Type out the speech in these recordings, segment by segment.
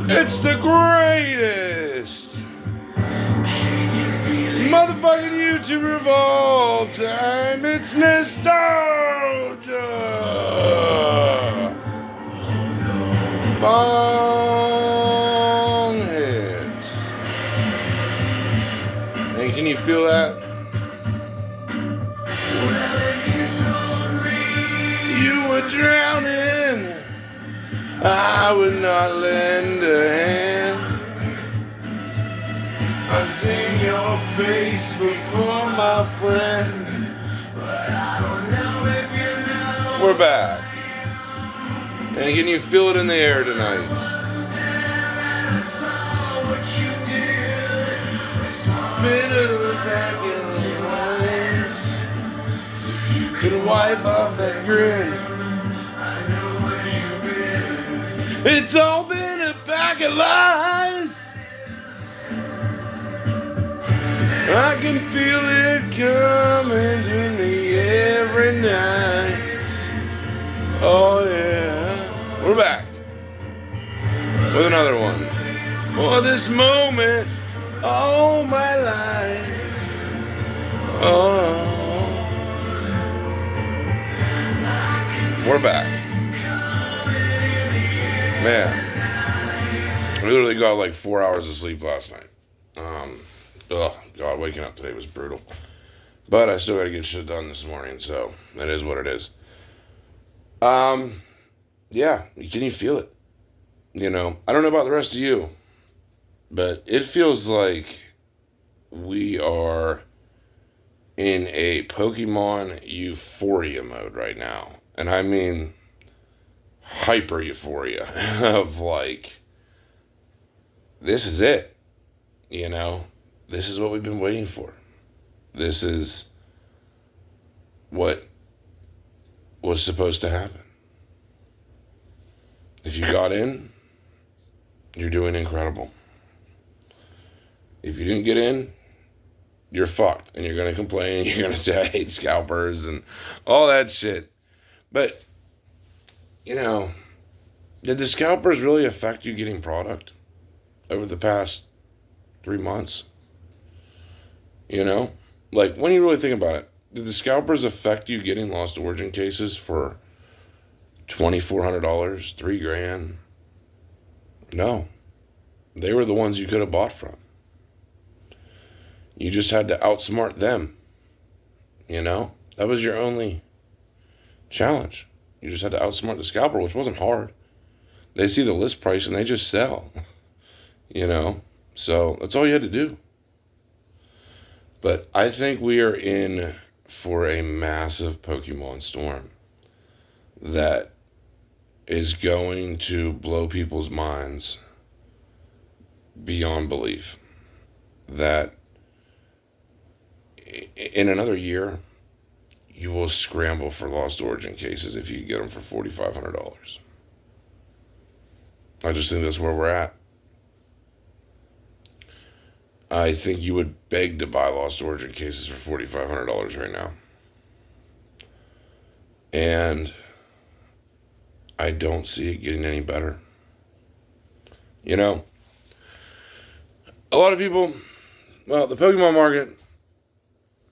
It's the greatest motherfucking YouTuber of all time. It's Nostalgia. Bong hits. And can you feel that? You were drowning. I would not lend a hand. I've seen your face before, my friend, but I don't know if you know. We're back. And can you feel it in the air tonight? Bit of a back in the lines. Can wipe off that grin. It's all been a pack of lies. I can feel it coming to me every night. Oh yeah. We're back with another one. For this moment, all my life. Oh. We're back. Man, I literally got like 4 hours of sleep last night. God, waking up today was brutal. But I still got to get shit done this morning, so that is what it is. Yeah, can you feel it? You know, I don't know about the rest of you, but it feels like we are in a Pokemon euphoria mode right now. And I mean hyper euphoria of like, this is it. You know, this is what we've been waiting for. This is what was supposed to happen. If you got in, you're doing incredible. If you didn't get in, you're fucked. And you're going to complain. You're going to say, I hate scalpers and all that shit. But, you know, did the scalpers really affect you getting product over the past 3 months? You know? Like, when you really think about it, did the scalpers affect you getting Lost Origin cases for $2,400, $3,000? No. They were the ones you could have bought from. You just had to outsmart them. You know? That was your only challenge. You just had to outsmart the scalper, which wasn't hard. They see the list price and they just sell. You know? So that's all you had to do. But I think we are in for a massive Pokemon storm that is going to blow people's minds beyond belief. That in another year, you will scramble for Lost Origin cases if you get them for $4,500. I just think that's where we're at. I think you would beg to buy Lost Origin cases for $4,500 right now. And I don't see it getting any better. You know, a lot of people, well, the Pokemon market,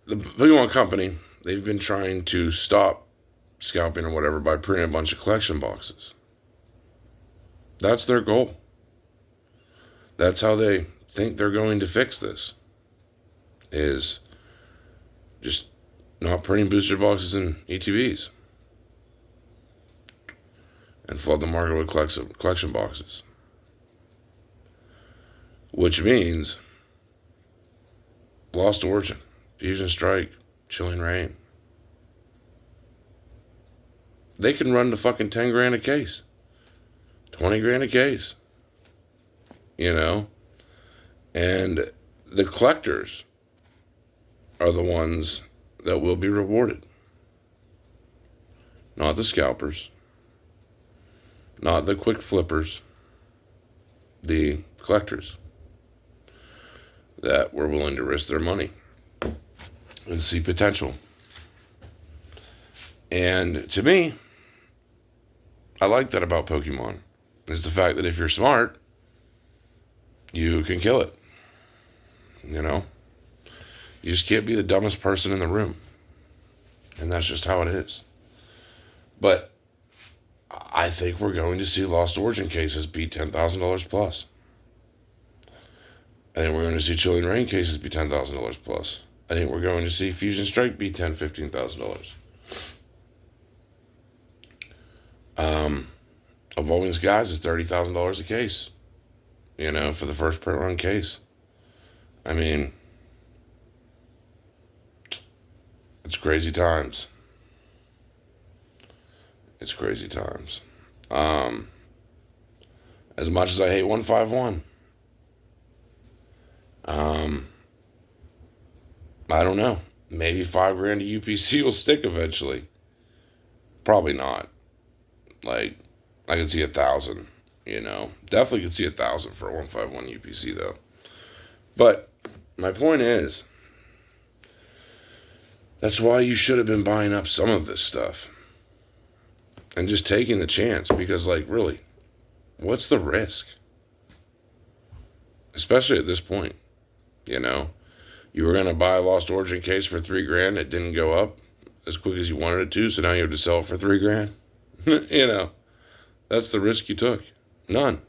the Pokemon company, they've been trying to stop scalping or whatever by printing a bunch of collection boxes. That's their goal. That's how they think they're going to fix this, is just not printing booster boxes and ETBs and flood the market with collection boxes, which means Lost Origin, Fusion Strike, Chilling Reign, they can run to fucking 10 grand a case, 20 grand a case, you know. And the collectors are the ones that will be rewarded. Not the scalpers. Not the quick flippers. The collectors that were willing to risk their money and see potential. And to me, I like that about Pokemon, is the fact that if you're smart, you can kill it. You know? You just can't be the dumbest person in the room. And that's just how it is. But I think we're going to see Lost Origin cases be $10,000 plus. I think we're going to see Chilling Reign cases be $10,000 plus. I think we're going to see Fusion Strike be $10,000, $15,000. Evolving Skies is $30,000 a case. You know, for the first print run case. I mean, it's crazy times. It's crazy times. As much as I hate 151, I don't know. Maybe $5,000 a UPC will stick eventually. Probably not. Like, I could see 1,000. You know, definitely could see 1,000 for a 151 UPC though. But my point is, that's why you should have been buying up some of this stuff and just taking the chance, because, like, really, what's the risk? Especially at this point, you know, you were going to buy a Lost Origin case for $3,000. It didn't go up as quick as you wanted it to, so now you have to sell it for $3,000. You know, that's the risk you took. None.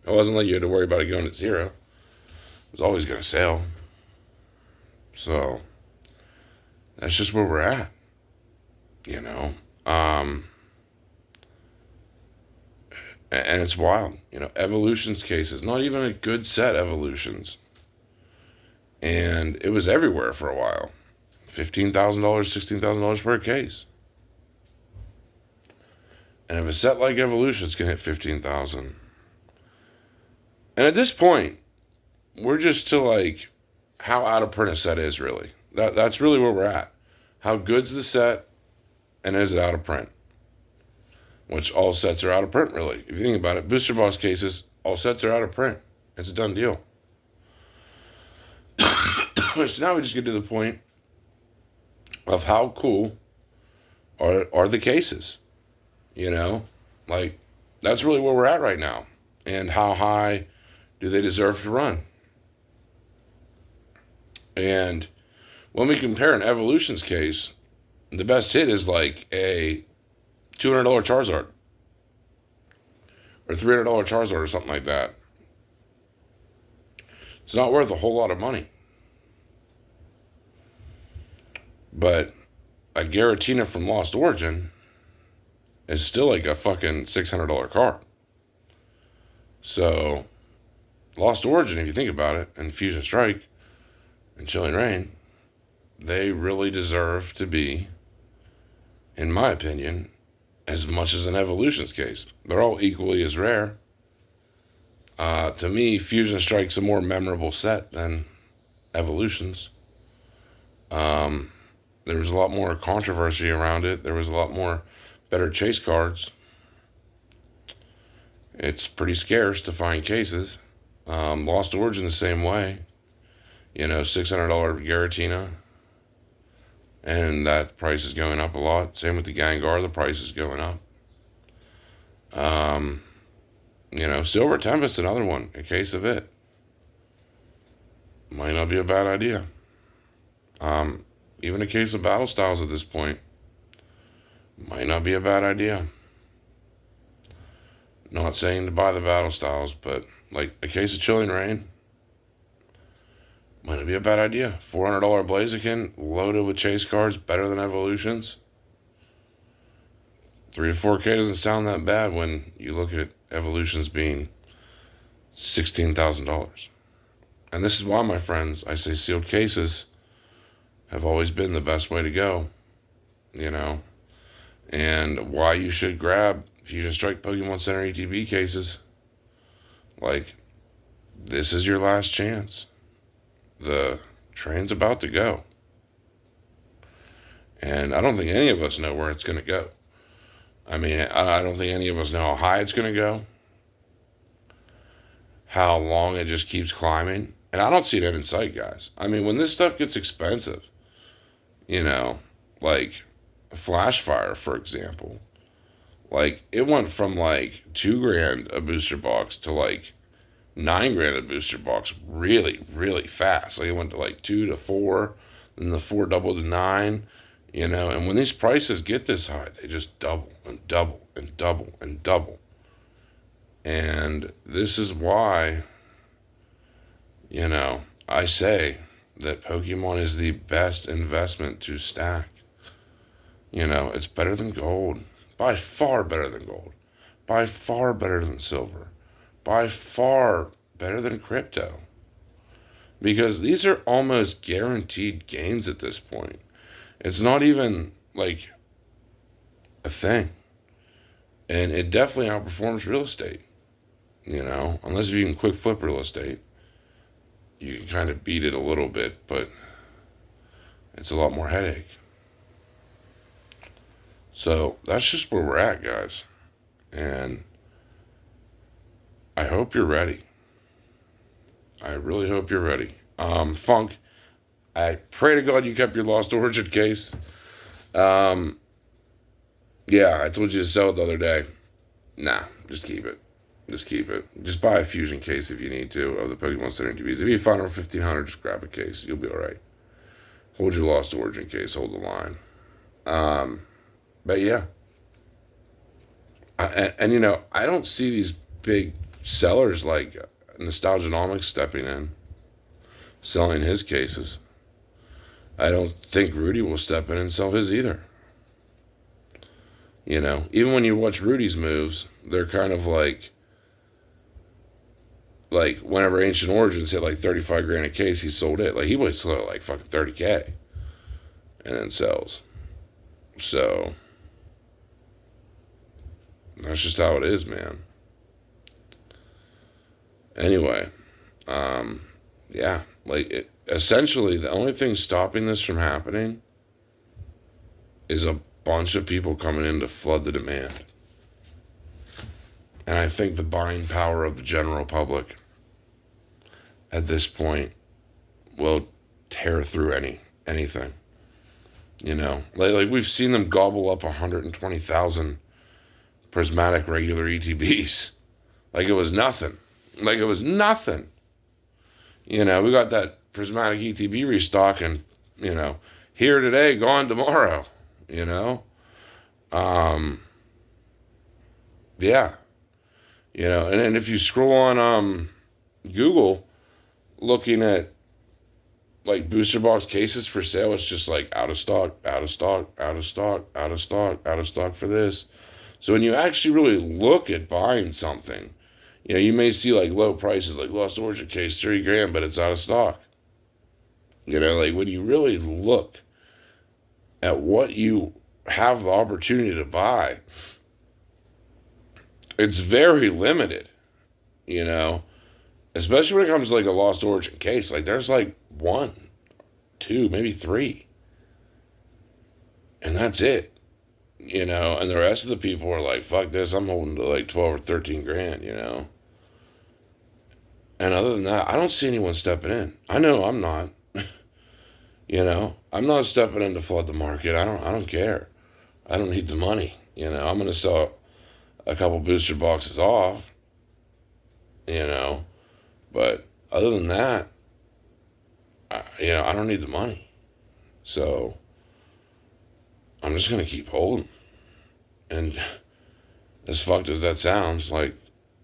It wasn't like you had to worry about it going at zero. It was always going to sell. So that's just where we're at. You know, and it's wild. You know, Evolutions cases, not even a good set, Evolutions. And it was everywhere for a while. $15,000, $16,000 per case. And if a set like Evolutions can hit $15,000. And at this point, we're just to, like, how out of print a set is, really. That's really where we're at. How good's the set, and is it out of print? Which all sets are out of print, really. If you think about it, booster box cases, all sets are out of print. It's a done deal. So now we just get to the point of how cool are the cases. You know? Like, that's really where we're at right now. And how high do they deserve to run? And when we compare an Evolutions case, the best hit is like a $200 Charizard or $300 Charizard or something like that. It's not worth a whole lot of money. But a Giratina from Lost Origin is still like a fucking $600 card. So, Lost Origin, if you think about it, and Fusion Strike and Chilling Reign, they really deserve to be, in my opinion, as much as an Evolutions case. They're all equally as rare. To me, Fusion Strike's a more memorable set than Evolutions. There was a lot more controversy around it. There was a lot more better chase cards. It's pretty scarce to find cases. Lost Origin the same way. You know, $600 Giratina. And that price is going up a lot. Same with the Gengar, the price is going up. You know, Silver Tempest, another one, a case of it. Might not be a bad idea. Even a case of Battle Styles at this point might not be a bad idea. Not saying to buy the Battle Styles, but like a case of Chilling Reign might not be a bad idea. $400 Blaziken loaded with chase cards, better than Evolutions. 3 to 4K doesn't sound that bad when you look at Evolutions being $16,000. And this is why, my friends, I say sealed cases have always been the best way to go, you know, and why you should grab Fusion Strike Pokemon Center ETB cases. Like, this is your last chance. The train's about to go. And I don't think any of us know where it's going to go. I mean, I don't think any of us know how high it's going to go, how long it just keeps climbing. And I don't see that in sight, guys. I mean, when this stuff gets expensive, you know, like Flashfire, for example, like it went from like $2,000 a booster box to like $9,000 a booster box really, really fast. Like it went to like 2 to 4, then the 4 doubled to 9, and when these prices get this high, they just double and double and double and double. And this is why, I say that Pokemon is the best investment to stack. It's better than gold. By far better than gold. By far better than silver. By far better than crypto. Because these are almost guaranteed gains at this point. It's not even like a thing. And it definitely outperforms real estate. Unless if you can quick flip real estate, you can kind of beat it a little bit, but it's a lot more headache. So that's just where we're at, guys. And I hope you're ready. I really hope you're ready. Funk, I pray to God you kept your Lost Origin case. Yeah, I told you to sell it the other day. Nah, just keep it. Just keep it. Just buy a fusion case if you need to of the Pokemon Center TVs. If you find over 1,500, just grab a case. You'll be all right. Hold your Lost Origin case. Hold the line. But yeah. And I don't see these big sellers like Nostalgianomics stepping in, selling his cases. I don't think Rudy will step in and sell his either. Even when you watch Rudy's moves, they're kind of like whenever Ancient Origins hit like $35,000 a case, he sold it. Like he would sell it like fucking $30,000 and then sells. So that's just how it is, man. Anyway, yeah, essentially the only thing stopping this from happening is a bunch of people coming in to flood the demand. And I think the buying power of the general public at this point will tear through anything. Like we've seen them gobble up 120,000 prismatic regular ETBs. Like it was nothing. We got that prismatic ETB restock and, here today, gone tomorrow, Yeah. And if you scroll on Google looking at like booster box cases for sale, it's just like out of stock, out of stock, out of stock, out of stock, out of stock for this. So when you actually really look at buying something, you may see like low prices, like Lost Origin case, $3,000, but it's out of stock. Like when you really look at what you have the opportunity to buy, it's very limited, especially when it comes to like a Lost Origin case. Like there's like 1, 2, maybe 3. And that's it. And the rest of the people are like, fuck this, I'm holding to like 12 or 13 grand, And other than that, I don't see anyone stepping in. I know I'm not. I'm not stepping in to flood the market. I don't care. I don't need the money. I'm going to sell a couple booster boxes off. But other than that, I don't need the money. So I'm just going to keep holding. And as fucked as that sounds, like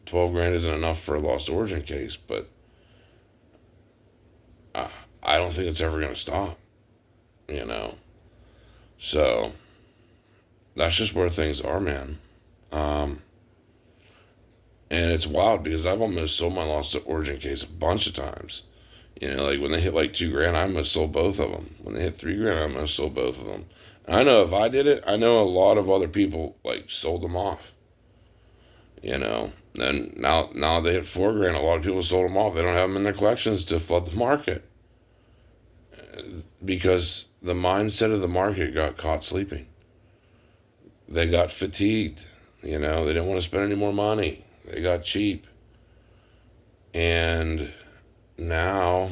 12 grand isn't enough for a Lost Origin case, but I don't think it's ever going to stop, So that's just where things are, man. And it's wild because I've almost sold my Lost Origin case a bunch of times. Like when they hit like 2 grand, I almost sold both of them. When they hit 3 grand, I almost sold both of them. And I know if I did it, I know a lot of other people like sold them off. And now they hit 4 grand. A lot of people sold them off. They don't have them in their collections to flood the market because the mindset of the market got caught sleeping. They got fatigued. They didn't want to spend any more money. They got cheap. And now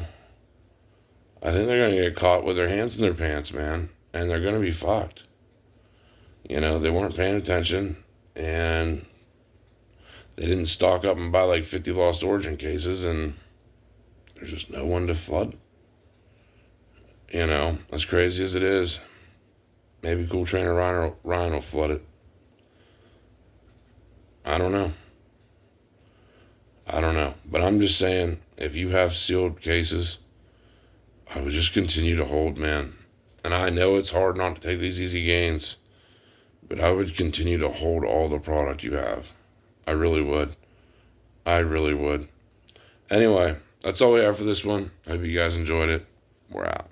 I think they're going to get caught with their hands in their pants, man. And they're going to be fucked. They weren't paying attention. And they didn't stock up and buy like 50 Lost Origin cases, and there's just no one to flood. You know, as crazy as it is, maybe Cool Trainer Ryan will flood it. I don't know. But I'm just saying, if you have sealed cases, I would just continue to hold, man. And I know it's hard not to take these easy gains, but I would continue to hold all the product you have. I really would. I really would. Anyway, that's all we have for this one. Hope you guys enjoyed it. We're out.